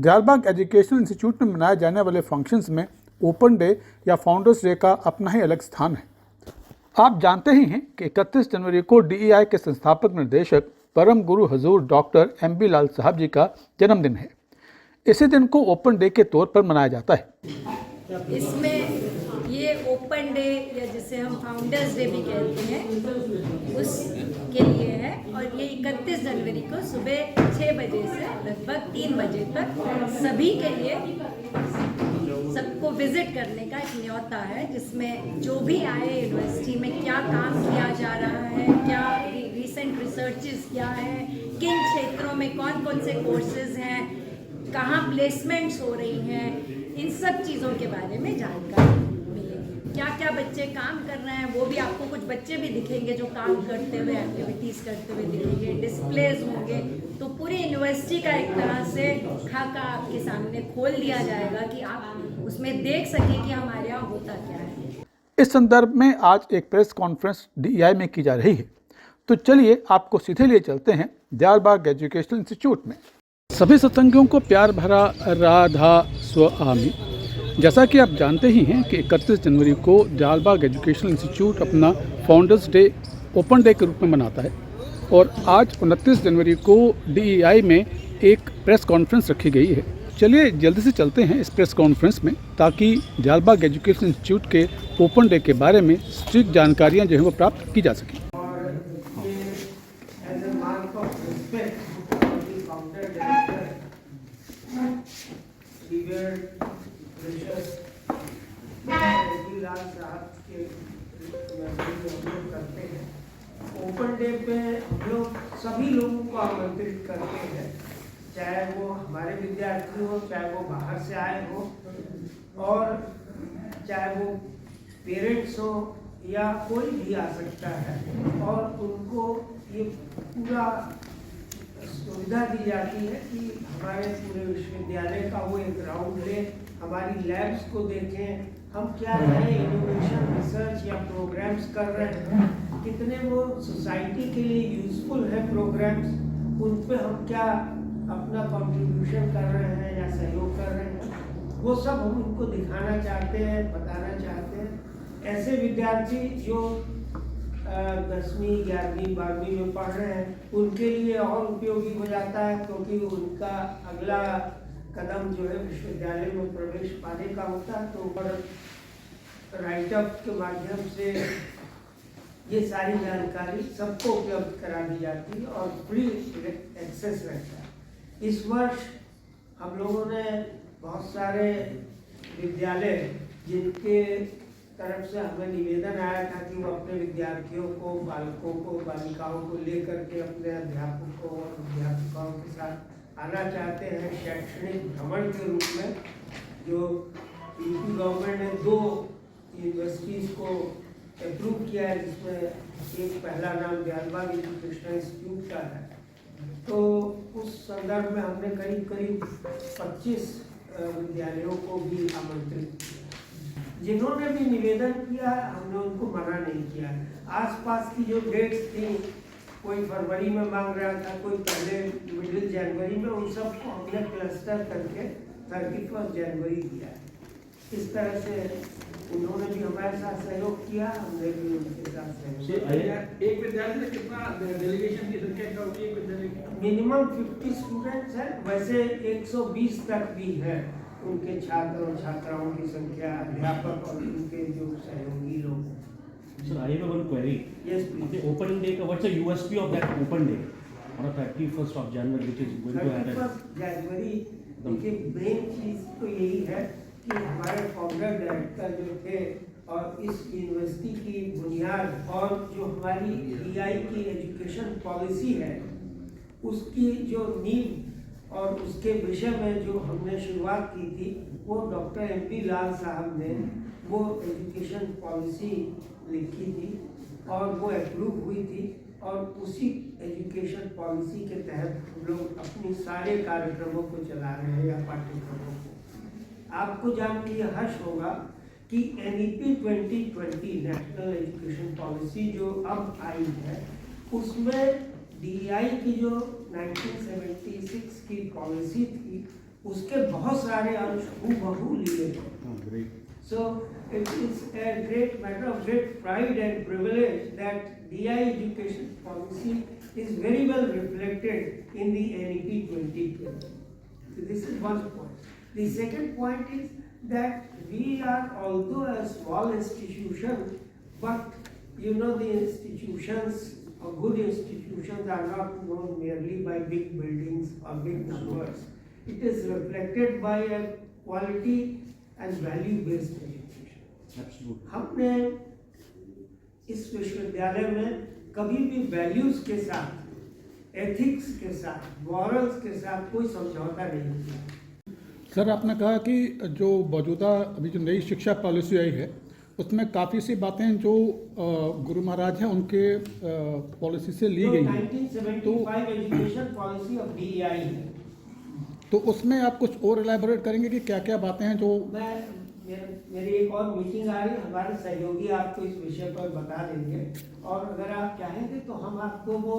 Dayalbagh educational institute में मनाए जाने वाले फंक्शंस में ओपन डे या फाउंडर्स डे का अपना ही अलग स्थान है। आप जानते ही हैं कि 31 जनवरी को DEI के संस्थापक निर्देशक परम गुरु हजूर डॉक्टर MB लाल साहब जी का जन्मदिन है। इसी दिन को ओपन डे के तौर पर मनाया जाता है। इसमें ये ओपन डे या जिसे हम फाउंडर्स डे भी कहते हैं उसके लिए है और ये 31 जनवरी को सुबह 6 बजे से लगभग 3 बजे तक सभी के लिए सबको विजिट करने का एक न्योता है, जिसमें जो भी आए यूनिवर्सिटी में क्या काम किया जा रहा है, क्या रिसेंट रिसर्चेस क्या है, किन क्षेत्रों में कौन कौन से कोर्सेज हैं, कहाँ प्लेसमेंट्स हो रही हैं, इन सब चीज़ों के बारे में जानकारी मिलेगी। क्या क्या बच्चे काम कर रहे हैं वो भी आपको कुछ बच्चे भी दिखेंगे जो काम करते हुए एक्टिविटीज़ करते हुए दिखेंगे, डिस्प्लेज होंगे। तो पूरी यूनिवर्सिटी का एक तरह से खाका आपके सामने खोल दिया जाएगा कि आप उसमें देख सकें कि हमारे यहाँ होता क्या है। इस संदर्भ में आज एक प्रेस कॉन्फ्रेंस DEI में की जा रही है, तो चलिए आपको सीधे लिए चलते हैं दयालबाग एजुकेशनल इंस्टीट्यूट में। सभी सत्संगियों को प्यार भरा राधा स्वामी। जैसा कि आप जानते ही हैं कि 31 जनवरी को दयालबाग एजुकेशनल इंस्टीट्यूट अपना फाउंडर्स डे ओपन डे के रूप में मनाता है और आज 29 जनवरी को DEI में एक प्रेस कॉन्फ्रेंस रखी गई है। चलिए जल्दी से चलते हैं इस प्रेस कॉन्फ्रेंस में, ताकि दयालबाग एजुकेशनल इंस्टीट्यूट के ओपन डे के बारे में स्ट्रिक्ट जानकारियाँ जो है वो प्राप्त की जा सकें। ओपन डे पे हम लोग सभी लोगों को आमंत्रित करते हैं, चाहे वो हमारे विद्यार्थी हो, चाहे वो बाहर से आए हो, और चाहे वो पेरेंट्स हो या कोई भी आ सकता है। और उनको ये पूरा सुविधा दी जाती है कि हमारे पूरे विश्वविद्यालय का वो एक राउंड ले, हमारी लैब्स को देखें, हम क्या नए इनोवेशन रिसर्च या प्रोग्राम्स कर रहे हैं, कितने वो सोसाइटी के लिए यूजफुल है प्रोग्राम्स, उन पे हम क्या अपना कंट्रीब्यूशन कर रहे हैं या सहयोग कर रहे हैं, वो सब हम उनको दिखाना चाहते हैं, बताना चाहते हैं। ऐसे विद्यार्थी जो 10वीं 11वीं 12वीं में पढ़ रहे हैं उनके लिए और उपयोगी हो जाता है, क्योंकि उनका अगला कदम जो है विश्वविद्यालय में प्रवेश पाने का होता है। तो राइटअप के माध्यम से ये सारी जानकारी सबको उपलब्ध करा दी जाती है और फ्री एक्सेस रहता है। इस वर्ष हम लोगों ने बहुत सारे विद्यालय जिनके तरफ से हमें निवेदन आया था कि वो अपने विद्यार्थियों को, बालकों को, बालिकाओं को लेकर के अपने अध्यापकों और अध्यापिकाओं के साथ आना चाहते हैं शैक्षणिक भ्रमण के रूप में, जो यूपी गवर्नमेंट ने 2 यूनिवर्सिटीज़ को अप्रूव किया है, जिसमें एक पहला नाम दयालबाग एजुकेशनल इंस्टीट्यूट का है। तो उस संदर्भ में हमने करीब 25 विद्यालयों को भी आमंत्रित किया। जिन्होंने भी निवेदन किया हमने उनको मना नहीं किया। आसपास की जो डेट्स थी, कोई फरवरी में मांग रहा था, कोई पहले मिडिल जनवरी में, उन सबको हमने क्लस्टर करके 31 जनवरी दिया। इस तरह से उन्होंने भी हमारे साथ सहयोग किया, हमने भी उनके साथ सहयोग किया। एक विद्यालय में कितना डेलीगेशन की संख्या क्या होती है? मिनिमम 50 स्टूडेंट्स है, वैसे 120 तक भी है उनके छात्र और छात्राओं की संख्या, अध्यापक और उनके जो सहयोगी लोग। Sir, I have one query. Yes, please. The opening day, what's the USP of that open day on the 31st of January, which is going to happen? 31 जनवरी देखिए, मेन चीज तो यही है कि हमारे फाउंडर डायरेक्टर जो थे और इस यूनिवर्सिटी की बुनियाद और जो हमारी DEI की एजुकेशन पॉलिसी है उसकी जो नींव और उसके विषय में जो हमने शुरुआत की थी, वो डॉक्टर MB लाल साहब ने वो एजुकेशन पॉलिसी लिखी थी और वो अप्रूव हुई थी, और उसी एजुकेशन पॉलिसी के तहत हम लोग अपनी सारे कार्यक्रमों को चला रहे हैं या पाठ्यक्रमों को। आपको जान के ये हर्ष होगा कि NEP 2020 नेशनल एजुकेशन पॉलिसी जो अब आई है, उसमें DEI की जो 1976 की पॉलिसी थी उसके बहुत सारे अंश हूबहू लिए हैं। So it is a great matter of great pride and privilege that DI education policy is very well reflected in the NEP 2020. So this is one point. The second point is that we are, although a small institution, but you know the institutions, or good institutions, are not known merely by big buildings or big numbers. It is reflected by a quality and value-based education. Absolutely. हमने इस विश्वविद्यालय में कभी भी values के साथ, ethics के साथ, मॉरल्स के साथ कोई समझौता नहीं किया। सर, आपने कहा कि जो मौजूदा अभी जो नई शिक्षा पॉलिसी आई है उसमें काफ़ी सी बातें जो गुरु महाराज हैं उनके पॉलिसी से ली गई हैं। 1975 एजुकेशन पॉलिसी ऑफ DEI है। तो उसमें आप कुछ और एलैबोरेट करेंगे कि क्या क्या बातें हैं जो मेरी एक और मीटिंग आ रही है, हमारे सहयोगी आपको इस विषय पर बता देंगे, और अगर आप चाहेंगे तो हम आपको वो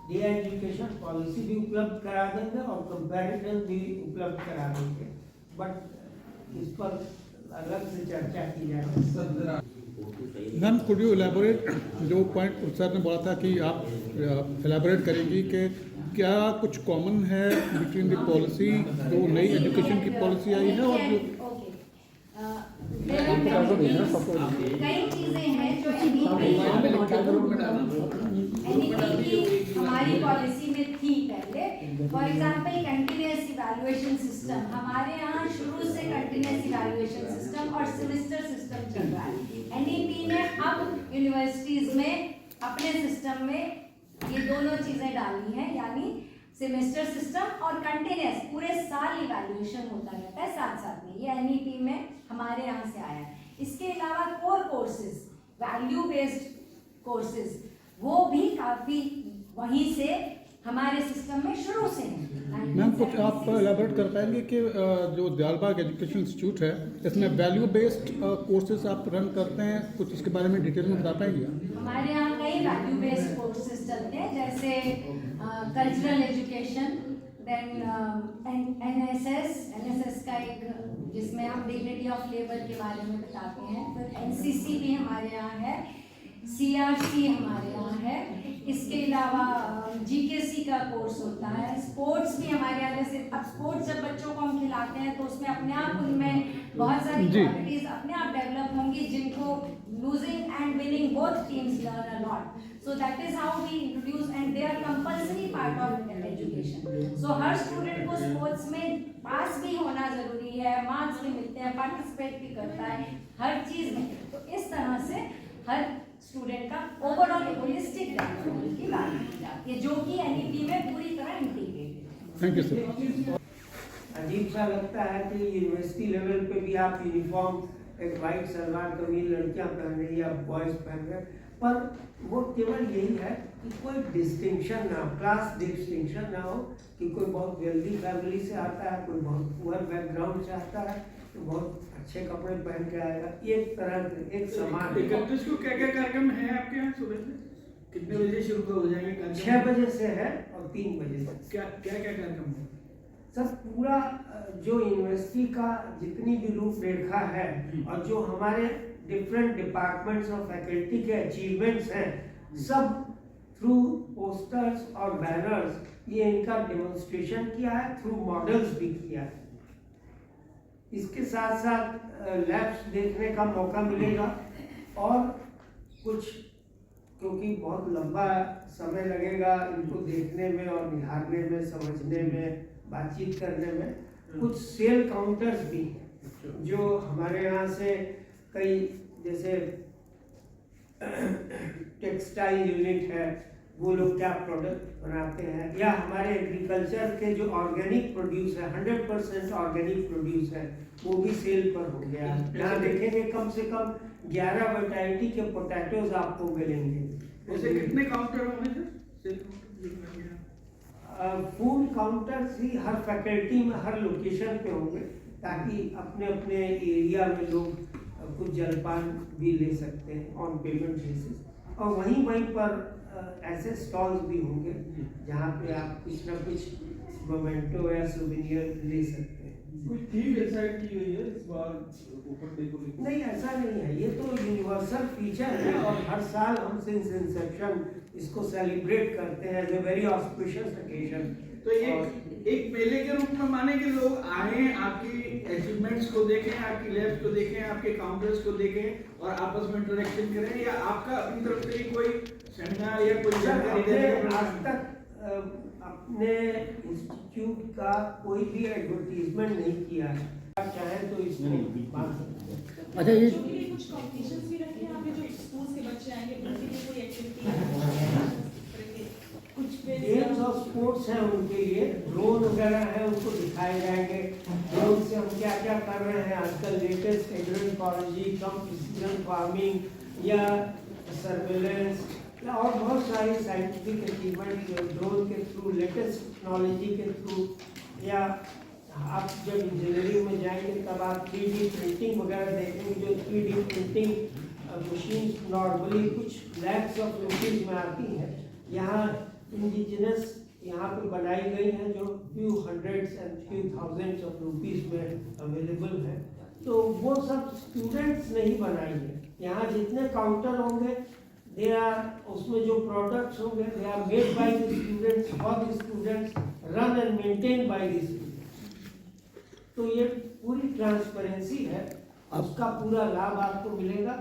DI एजुकेशन पॉलिसी भी उपलब्ध करा देंगे और कंपैरिजन भी उपलब्ध करा देंगे, बट इस पर अलग से चर्चा की जाएगी। मैम, कुड यू एलैबोरेट जो पॉइंट सर ने बोला था कि आप एलैबोरेट करेंगी कि क्या कुछ कॉमन है बिटवीन द पॉलिसी जो नई एजुकेशन की पॉलिसी आई है और जो कई चीजें हैं जो NEP की हमारी पॉलिसी में थी पहले। For example continuous evaluation system, हमारे यहाँ शुरू से कंटिन्यूअस इवैल्यूएशन सिस्टम और सेमेस्टर सिस्टम चल रहा है। NEP ने अब यूनिवर्सिटीज में अपने सिस्टम में ये दोनों चीजें डाली हैं, यानी सेमेस्टर सिस्टम और कंटिन्यूअस पूरे साल इवैल्यूएशन होता रहता है साथ साथ में। ये NEP में हमारे यहाँ से आया है। इसके अलावा core courses, value based courses, वो भी काफी वहीं से हमारे सिस्टम में शुरू से है। मैम, कुछ आप एलैबोरेट कर पाएंगे कि जो दयालबाग एजुकेशन इंस्टीट्यूट है इसमें वैल्यू बेस्ड कोर्सेज आप रन करते हैं, कुछ इसके बारे में डिटेल में बता पाएंगे? हमारे यहाँ कई वैल्यू बेस्ड कोर्सेज चलते हैं, जैसे कल्चरल एजुकेशन, देन NSS का एक जिसमें हम डिग्निटी ऑफ लेबर के बारे में बताते हैं, फिर NCC भी हमारे यहाँ है, CRC हमारे यहाँ है, इसके अलावा GKC का कोर्स होता है, स्पोर्ट्स भी हमारे यहाँ। जैसे अब स्पोर्ट्स जब बच्चों को हम खिलाते हैं तो उसमें अपने आप उनमें बहुत सारी क्वालिटीज अपने आप डेवलप होंगी, जिनको losing and winning both teams learn a lot. So that is how we introduce and they are compulsory part of education. So हर स्टूडेंट को स्पोर्ट्स में पास भी होना जरूरी है, मार्क्स भी मिलते हैं, पार्टिसिपेट भी करता है हर चीज में। तो इस तरह से हर स्टूडेंट का ओवरऑल होलिस्टिक डेवलपमेंट की बात की जाती है, जो कि NEP में पूरी तरह इंटीग्रेटेड है। Thank you sir. अजीब सा लगता है कि यूनिवर्सिटी लेवल पे भी आप यूनिफॉर्म, एक वाइट सलवार कमीज लड़कियां पहन रही या बॉयज पहन रहे, पर वो केवल यही है कि कोई डिस्टिंक्शन ना हो, क्लास डिस्टिंक्शन ना हो, कि कोई बहुत वेल्दी फैमिली से आता है, कोई बहुत पुअर बैकग्राउंड से आता है तो बहुत अच्छे कपड़े पहन के आएगा। एक तरह के एक समान 31 को क्या क्या कार्यक्रम है आपके यहाँ सुबह से? कितने बजे शुरू हो जाएंगे? 6 बजे से है और 3 बजे से। क्या क्या क्या कार्यक्रम है? सर, पूरा जो यूनिवर्सिटी का जितनी भी रूपरेखा है और जो हमारे डिफरेंट डिपार्टमेंट्स और फैकल्टी के अचीवमेंट्स हैं, सब थ्रू पोस्टर्स और बैनर्स ये इनका डेमोन्स्ट्रेशन किया है, थ्रू मॉडल्स भी किया है। इसके साथ साथ लैब्स देखने का मौका मिलेगा और कुछ, क्योंकि बहुत लंबा समय लगेगा इनको देखने में और निहारने में, समझने में, बातचीत करने में, कुछ सेल काउंटर्स भी हैं जो हमारे यहाँ से कई, जैसे टेक्सटाइल यूनिट है, वो लोग क्या प्रोडक्ट बनाते हैं, या हमारे एग्रीकल्चर के जो ऑर्गेनिक प्रोड्यूस है, 100% ऑर्गेनिक प्रोड्यूस है, वो भी सेल पर हो गया। यहाँ देखेंगे कम से कम 11 वैरायटी के पोटैटोज आपको मिलेंगे। ऐसे कितने काउंटर होंगे सर? फूड काउंटर्स ही हर फैकल्टी में, हर लोकेशन पे होंगे, ताकि अपने अपने एरिया में लोग कुछ जलपान भी ले सकते हैं ऑन पेमेंट बेसिस। और वहीं पर ऐसे स्टॉल्स भी होंगे जहाँ पे आप कुछ ना कुछ मोमेंटो या सुवेनियर ले सकते हैं। कोई थीम डिसाइड की गई है इस बार ओपन डे को लेकर? नहीं, ऐसा नहीं है, ये तो यूनिवर्सल फीचर है और हर साल हम सिंस इंसेप्शन इसको सेलिब्रेट करते हैं as a very auspicious occasion. तो ये एक मेले के रूप में माने कि लोग आए, आपकी अचीवमेंट्स को देखें, आपकी लैब्स को देखें, आपके काउंटर्स को देखें और आपस में इंटरेक्शन करें, या आपका अपनी तरफ से ही कोई सेमिनार या कोई जानकारी देने का आज तक अपने इंस्टीट्यूट का कोई भी एडवर्टीजमेंट नहीं किया है, आप चाहें तो इसमें बात सकते हैं। अच्छा, ये बच्चों के लिए कुछ कॉम्पिटिशन्स भी रखे हैं आपके, जो स्कूल के बच्चे आएंगे उनके लिए कोई एक्टिविटी, कुछ गेम्स और स्पोर्ट्स हैं उनके लिए, ड्रोन वगैरह है उनको दिखाए जाएंगे, ड्रोन से हम क्या क्या कर रहे हैं आजकल, लेटेस्ट एग्रोइकोलॉजी, कम प्रिसीजन फार्मिंग या सर्वेलेंस और बहुत सारी साइंटिफिक अचीवमेंट ड्रोन के थ्रू, लेटेस्ट टेक्नोलॉजी के थ्रू, या आप जब इंजीनियरिंग में जाएंगे तब आप 3D प्रिंटिंग वगैरह देखेंगे, जो 3D प्रिंटिंग मशीन नॉर्मली कुछ लैक्स ऑफ रुपीज़ में आती हैं, यहाँ इंडिजिनस यहाँ पे बनाई गई हैं जो few hundreds and few thousands of rupees में अवेलेबल है। तो वो सब स्टूडेंट्स नहीं बनाई है, यहाँ जितने काउंटर होंगे दे आर, उसमें जो प्रोडक्ट्स होंगे they are made by the students for the students, run and maintain by the students. तो ये पूरी ट्रांसपेरेंसी है, उसका पूरा लाभ आपको मिलेगा।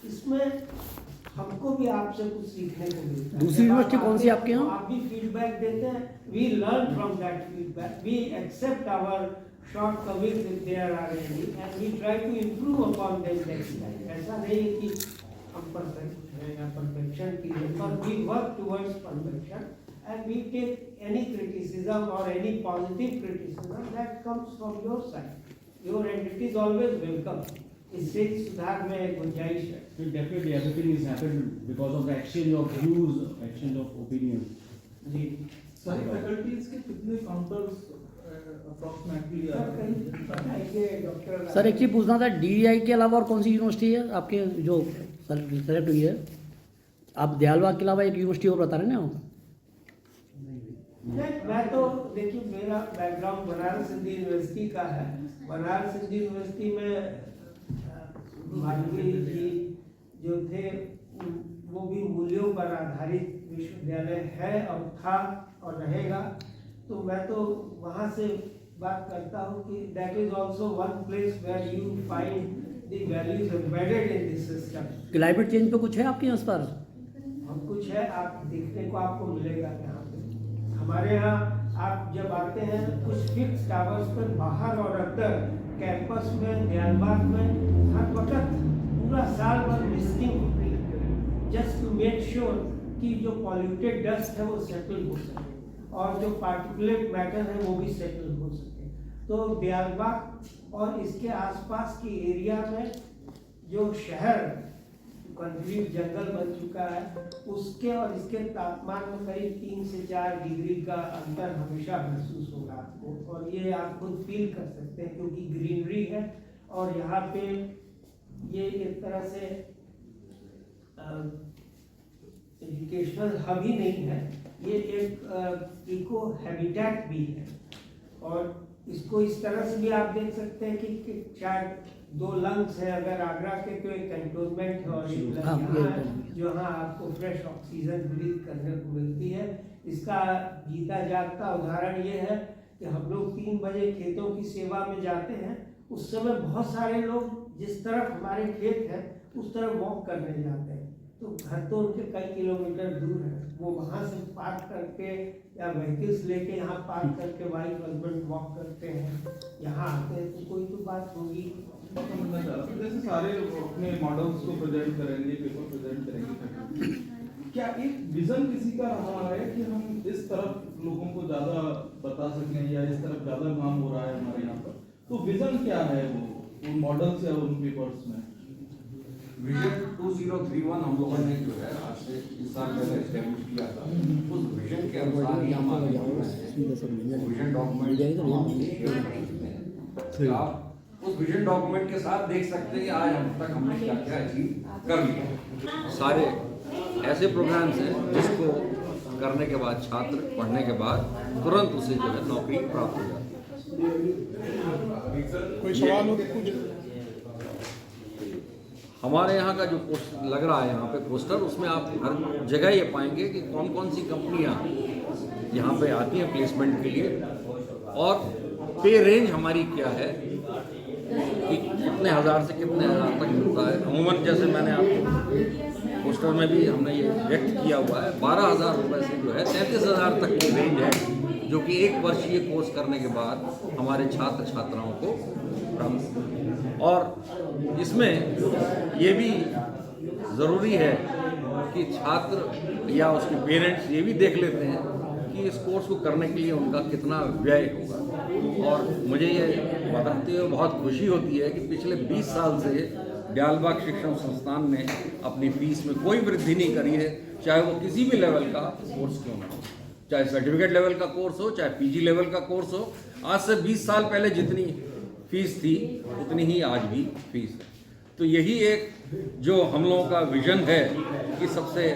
इसमें हमको भी आपसे कुछ सीखने को मिलता है। दूसरी यूनिवर्सिटी कौन सी आपके यहाँ? आप भी फीडबैक देते हैं, we learn from that feedback, we accept our shortcomings if there are any and we try to improve upon them next time. ऐसा नहीं है कि हम परफेक्ट हैं या परफेक्शन की है, पर we work towards perfection and we take any criticism or any positive criticism that comes from your side. Your entity is always welcome. इससे सुधार में गुंजाइश है। So definitely everything is happened because of the exchange of views, exchange of opinions. जी सारी faculties के कितने counters approximately आ रहे हैं? बताइए डॉक्टर। सर एक चीज़ पूछना था, DEI के अलावा और कौन सी यूनिवर्सिटी है आपके जो सेलेक्ट हुई है? आप दयालबाग के अलावा एक यूनिवर्सिटी और बता रहे हैं ना? मैं तो देखिए, मेरा बैकग्राउंड बनारस हिंदी यूनिवर्सिटी का है। बनारस हिंदी यूनिवर्सिटी में मालवीय जी जो थे वो भी मूल्यों पर आधारित विश्वविद्यालय है और था और रहेगा। तो मैं तो वहाँ से बात करता हूँ कि that is also one place where you find the values embedded in this system. Climate change पे कुछ है आपके यहाँ इस पर? हम कुछ है, आप देखने को आपको मिलेगा यहाँ पे। हमारे यहाँ आप जब आते हैं तो कुछ फिक्स टावर्स पर बाहर और अंदर कैंपस में, दयालबाग में हर वक्त पूरा साल भर मिस्टिंग होती है, जस्ट टू मेक श्योर कि जो पॉल्यूटेड डस्ट है वो सेटल हो सके और जो पार्टिकुलेट मैटर है वो भी सेटल हो सके। तो दयालबाग और इसके आसपास की एरिया में जो शहर कंक्रीट जंगल बन चुका है, उसके और इसके तापमान में करीब 3 से 4 डिग्री का अंतर हमेशा महसूस होगा आपको, और ये आप खुद फील कर सकते हैं क्योंकि ग्रीनरी है और यहाँ पे ये एक तरह से एजुकेशनल हब ही नहीं है, ये एक इको हैबिटेट भी है। और इसको इस तरह से भी आप देख सकते हैं कि शायद 2 लंग्स हैं, अगर आगरा के तो एक कैंटोनमेंट है और एक लंग यहाँ है जहाँ आपको फ्रेश ऑक्सीजन ब्रीथ करने को मिलती है। इसका जीता जागता उदाहरण ये है कि हम लोग 3 बजे खेतों की सेवा में जाते हैं, उस समय बहुत सारे लोग जिस तरफ हमारे खेत है उस तरफ वॉक करने जाते हैं, तो घर तो उनके कई किलोमीटर दूर है, वो वहाँ से पार्क करके या व्हीकल्स लेके यहाँ पार्क करके वाइफ हस्बैंड वॉक करते हैं, यहाँ आते हैं, तो कोई तो बात होगी। समझना चाह रहा था, जैसे सारे अपने मॉडल्स को प्रेजेंट करेंगे, पेपर प्रेजेंट करेंगे, क्या एक विजन किसी का रहा है कि हम इस तरफ लोगों को ज़्यादा बता सकें या इस तरफ ज़्यादा काम हो रहा है हमारे यहाँ पर, तो विजन क्या है वो मॉडल्स या उन पेपर्स में? विजन 2031 हम लोगों ने जो है आज से 20 साल पहले एस्टेब्लिश किया था, उस विजन के अनुसार ही हम आगे बढ़ रहे हैं। विजन डॉक्यूमेंट हम आपसे शेयर कर सकते हैं, आप उस विजन डॉक्यूमेंट के साथ देख सकते हैं कि आज हम तक हमने क्या क्या अचीव कर लिया। सारे ऐसे प्रोग्राम्स हैं जिसको करने के बाद छात्र पढ़ने के बाद तुरंत उसे जो है नौकरी प्राप्त हो जाती है। कोई सवाल हो कुछ? हमारे यहाँ का जो पोस्टर लग रहा है यहाँ पे पोस्टर, उसमें आप हर जगह ये पाएंगे कि कौन कौन सी कंपनियाँ यहाँ पे आती हैं प्लेसमेंट के लिए, और पे रेंज हमारी क्या है कि कितने हज़ार से कितने हज़ार तक मिलता है। अमूमन जैसे मैंने आपको पोस्टर में भी हमने ये व्यक्त किया हुआ है, 12,000 रुपये से जो है 33,000 तक की रेंज है, जो कि 1 वर्षीय कोर्स करने के बाद हमारे छात्र छात्राओं को प्राप्त। और इसमें ये भी ज़रूरी है कि छात्र या उसके पेरेंट्स ये भी देख लेते हैं कि इस कोर्स को करने के लिए उनका कितना व्यय होगा। और मुझे ये बताते हुए बहुत खुशी होती है कि पिछले 20 साल से दयालबाग शिक्षण संस्थान ने अपनी फीस में कोई वृद्धि नहीं करी है, चाहे वो किसी भी लेवल का कोर्स क्यों ना हो, चाहे सर्टिफिकेट लेवल का कोर्स हो, चाहे पीजी लेवल का कोर्स हो। आज से 20 साल पहले जितनी फीस थी उतनी ही आज भी फीस है। तो यही एक जो हम लोगों का विजन है कि सबसे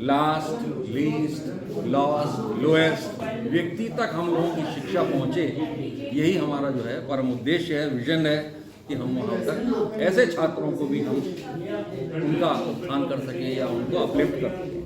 लास्ट, लीस्ट, लॉस्ट, लोएस्ट व्यक्ति तक हम लोगों की शिक्षा पहुँचे, यही हमारा जो है परम उद्देश्य है, विजन है कि हम वहाँ तक ऐसे छात्रों को भी हम उनका उत्थान कर सकें या उनको अपलिफ्ट कर सकें।